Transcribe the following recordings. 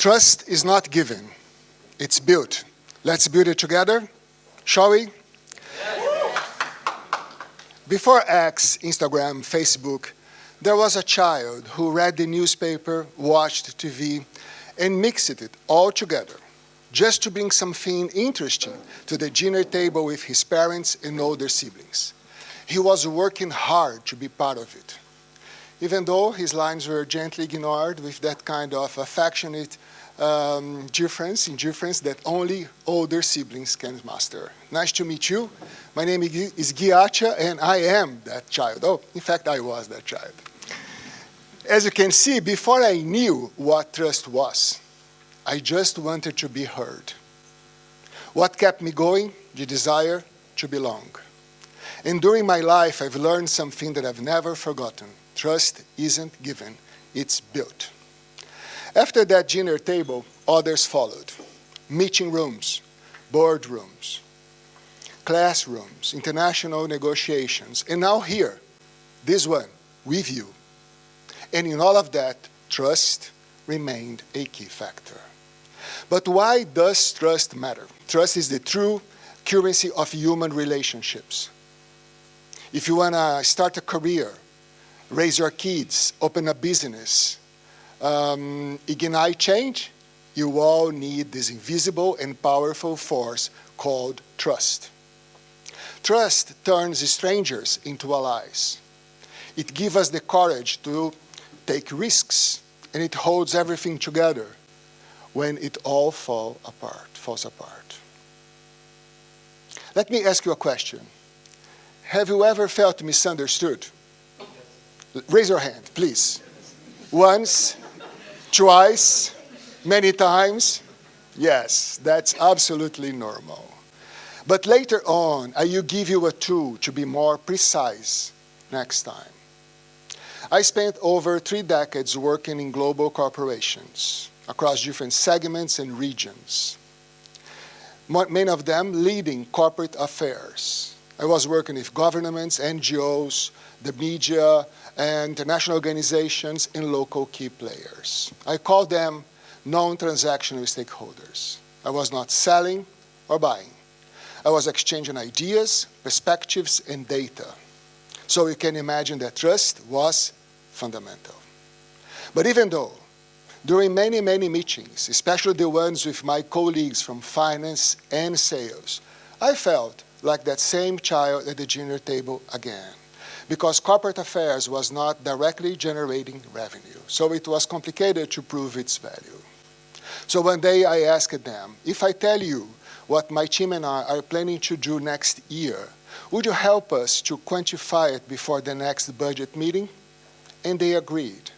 Trust is not given, it's built. Let's build it together, shall we? Before X, Instagram, Facebook, there was a child who read the newspaper, watched TV, and mixed it all together, just to bring something interesting to the dinner table with his parents and older siblings. He was working hard to be part of it, even though his lines were gently ignored with that kind of affectionate indifference that only older siblings can master. Nice to meet you. My name is Guilherme Athia, and I am that child. Oh, in fact, I was that child. As you can see, before I knew what trust was, I just wanted to be heard. What kept me going? The desire to belong. And during my life, I've learned something that I've never forgotten. Trust isn't given, it's built. After that dinner table, others followed. Meeting rooms, boardrooms, classrooms, international negotiations, and now here, this one, with you. And in all of that, trust remained a key factor. But why does trust matter? Trust is the true currency of human relationships. If you want to start a career, raise your kids, open a business, ignite change, you all need this invisible and powerful force called trust. Trust turns strangers into allies. It gives us the courage to take risks, and it holds everything together when it all falls apart. Let me ask you a question. Have you ever felt misunderstood? Raise your hand, please. Once, twice, many times? Yes, that's absolutely normal. But later on, I will give you a tool to be more precise next time. I spent over 3 decades working in global corporations across different segments and regions, many of them leading corporate affairs. I was working with governments, NGOs, the media, and international organizations and local key players. I call them non-transactional stakeholders. I was not selling or buying. I was exchanging ideas, perspectives, and data. So you can imagine that trust was fundamental. But even though, during many, many meetings, especially the ones with my colleagues from finance and sales, I felt like that same child at the dinner table again, because corporate affairs was not directly generating revenue. So it was complicated to prove its value. So one day I asked them, if I tell you what my team and I are planning to do next year, would you help us to quantify it before the next budget meeting? And they agreed.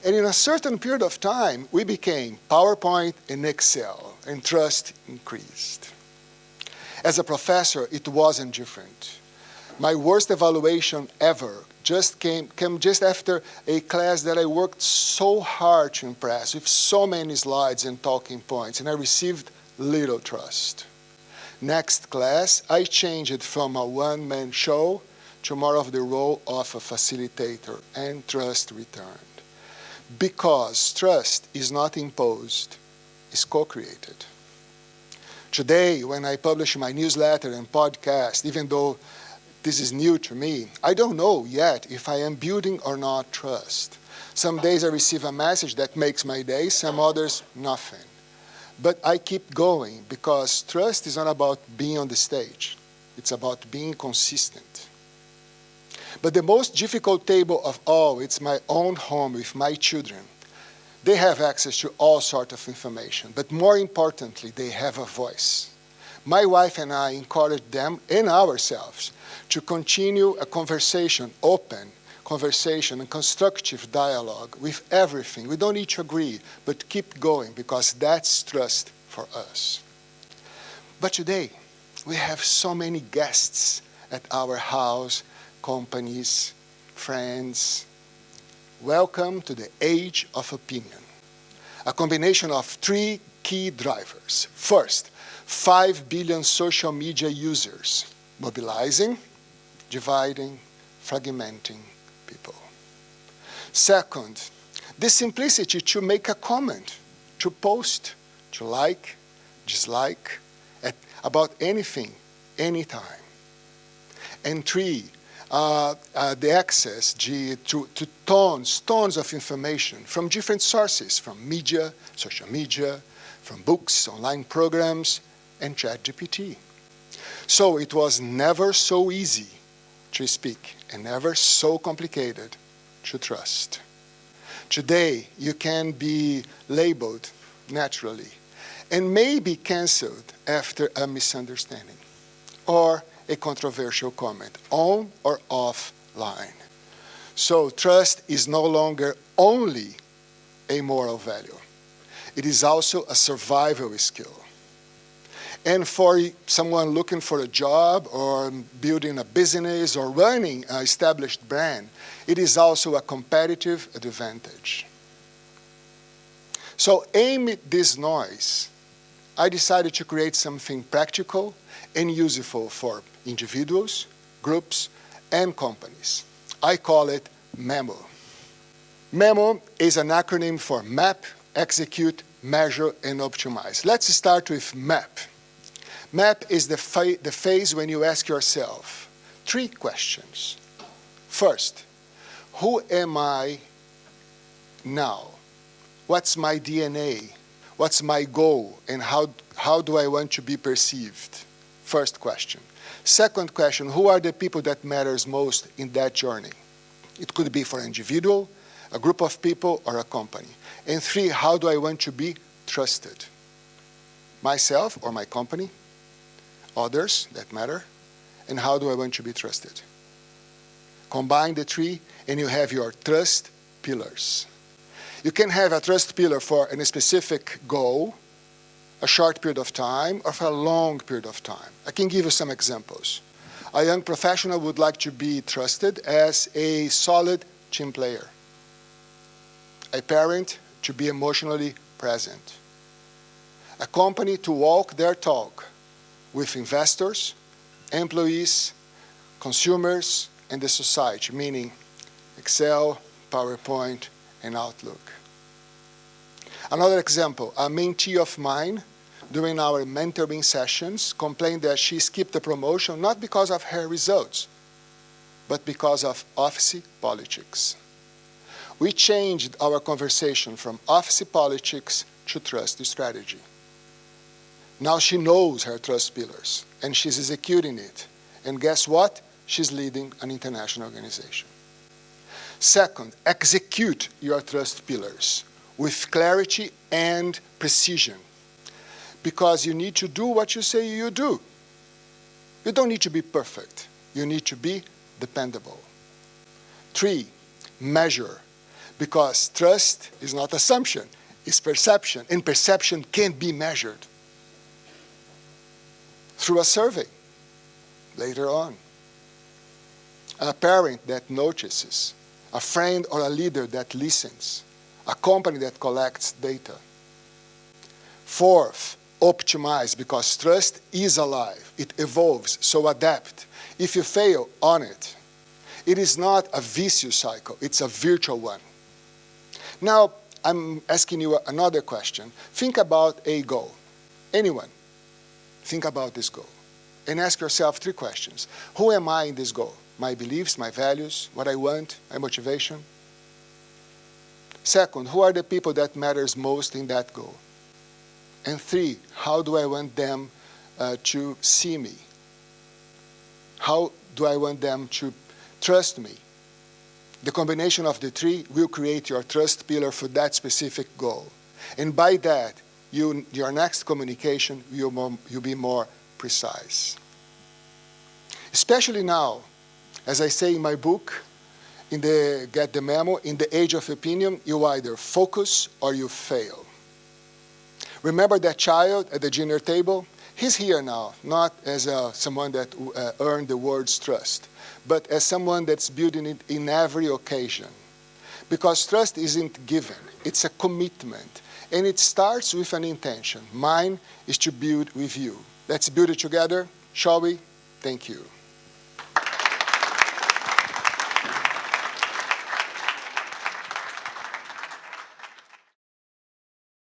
And in a certain period of time, we became PowerPoint and Excel, and trust increased. As a professor, it wasn't different. My worst evaluation ever came just after a class that I worked so hard to impress, with so many slides and talking points, and I received little trust. Next class, I changed from a one-man show to more of the role of a facilitator, and trust returned. Because trust is not imposed, it's co-created. Today, when I publish my newsletter and podcast, even though this is new to me, I don't know yet if I am building or not trust. Some days I receive a message that makes my day, some others, nothing. But I keep going because trust is not about being on the stage. It's about being consistent. But the most difficult table of all, it's my own home with my children. They have access to all sorts of information, but more importantly, they have a voice. My wife and I encourage them and ourselves to continue a conversation, open conversation and constructive dialogue with everything. We don't need to agree, but keep going because that's trust for us. But today, we have so many guests at our house, companies, friends. Welcome to the age of opinion. A combination of 3 key drivers. First, 5 billion social media users, mobilizing, dividing, fragmenting people. Second, the simplicity to make a comment, to post, to like, dislike, about anything, anytime. And 3, the access to tons of information from different sources, from media, social media, from books, online programs, and ChatGPT. So it was never so easy to speak and never so complicated to trust. Today, you can be labeled naturally and may be canceled after a misunderstanding or a controversial comment on or offline. So trust is no longer only a moral value. It is also a survival skill. And for someone looking for a job or building a business or running an established brand, it is also a competitive advantage. So amid this noise, I decided to create something practical and useful for individuals, groups, and companies. I call it M.E.M.O. M.E.M.O is an acronym for Map, Execute, Measure, and Optimize. Let's start with MAP. MAP is the phase when you ask yourself 3 questions. First, who am I now? What's my DNA? What's my goal? And how do I want to be perceived? First question. Second question, who are the people that matters most in that journey? It could be for an individual, a group of people, or a company. And 3, how do I want to be trusted? Myself or my company? Others that matter? And how do I want to be trusted? Combine the 3 and you have your trust pillars. You can have a trust pillar for a specific goal, a short period of time, or for a long period of time. I can give you some examples. A young professional would like to be trusted as a solid team player. A parent to be emotionally present. A company to walk their talk with investors, employees, consumers, and the society, meaning Excel, PowerPoint, and Outlook. Another example, a mentee of mine during our mentoring sessions complained that she skipped the promotion not because of her results, but because of office politics. We changed our conversation from office politics to trust strategy. Now she knows her trust pillars, and she's executing it. And guess what? She's leading an international organization. Second, execute your trust pillars with clarity and precision, because you need to do what you say you do. You don't need to be perfect. You need to be dependable. 3, measure, because trust is not assumption, it's perception, and perception can be measured through a survey later on. A parent that notices, a friend or a leader that listens, a company that collects data. 4th, optimize, because trust is alive. It evolves, so adapt. If you fail, own it. It is not a vicious cycle, it's a virtual one. Now, I'm asking you another question. Think about a goal. Anyone, think about this goal. And ask yourself 3 questions. Who am I in this goal? My beliefs, my values, what I want, my motivation. Second, who are the people that matters most in that goal? And 3, how do I want them to see me? How do I want them to trust me? The combination of the 3 will create your trust pillar for that specific goal. And by that, your next communication will be more precise. Especially now, as I say in my book, in the Get the M.E.M.O, in the age of opinion, you either focus or you fail. Remember that child at the dinner table? He's here now, not as someone that earned the world's trust, but as someone that's building it in every occasion. Because trust isn't given, it's a commitment. And it starts with an intention. Mine is to build with you. Let's build it together, shall we? Thank you.